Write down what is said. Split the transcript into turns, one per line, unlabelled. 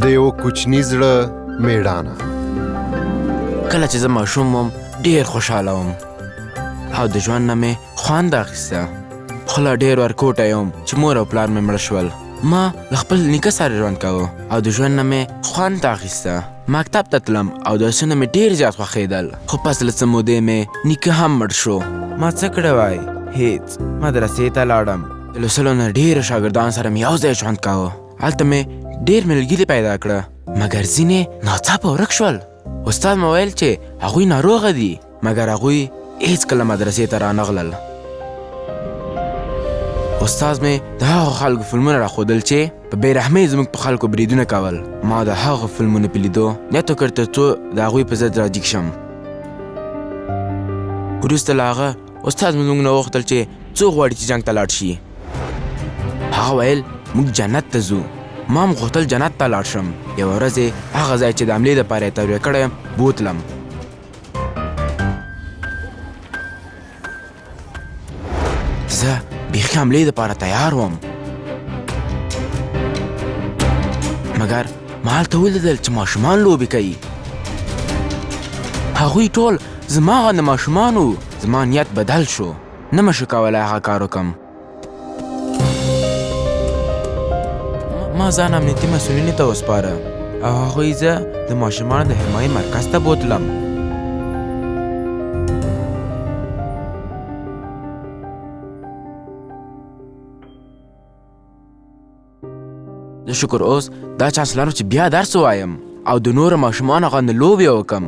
د یو کوچني زړه میړانه.
کله چې زه ماشوم وم ډېر خوشحاله وم او د ژوند نه مې خوند اخیسته، خو لا ډېر ورکوټی وم چې مور او پلار مې مړه شول. ما له خپل نیکه سره ژوند کوه او د ژوند نه مې خوند اخیسته. مکتب ته تلم او درسونه مې ډېر زیات خوښېدل، خو پس له څه مودې مې نیکه هم مړ شو. ما څه کړی وای؟ هېڅ. مدرسې ته لاړم، د لوستلو نه ډېرو شاګردانو سره مې یو ځای ژوند کوه. هلته مې ډېر ملګري پیدا کړه، مګر ځینې ناڅاپه ورک شول. استاد مې ویل چې هغوی ناروغه دي، مګر هغوی هېڅکله مدرسې ته رانغلل. استاد مې د هغو خلکو فلمونه راښودل چې په بېرحمۍ زموږ په خلکو بریدونه کول. ما د هغو فلمونو په لیدو نیت وکړ تر څو د هغوی په ضد راجګ شم. وروسته له هغه استاد مې زموږ نه وغوښتل چې څوک غواړي چې جنګ ته لاړ شي. هغه ویل موږ جنت ته ځو. ما هم غوښتل جنت ته لاړ شم. یوه ورځ یې هغه ځای چې د حملې دپاره یې تبلیغ کړی یم بوتلم. زه بیخي حملې دپاره تیار وم، مګر ما هلته ولیدل چې ماشومان لوبې کوي. هغوی ټول زما غوندې ماشومان وو. زما نیت بدل شو، نه مې شو کولی هغه کار وکړم. ما ځان امنیتي مسؤلینو ته وسپاره او هغوی زه د ماشومانو د حمایې مرکز ته بوتلم. زه شکر اوس دا چانس لرم چې بیا درس ووایم او د نورو ماشومانو غوندې لوبې وکړم.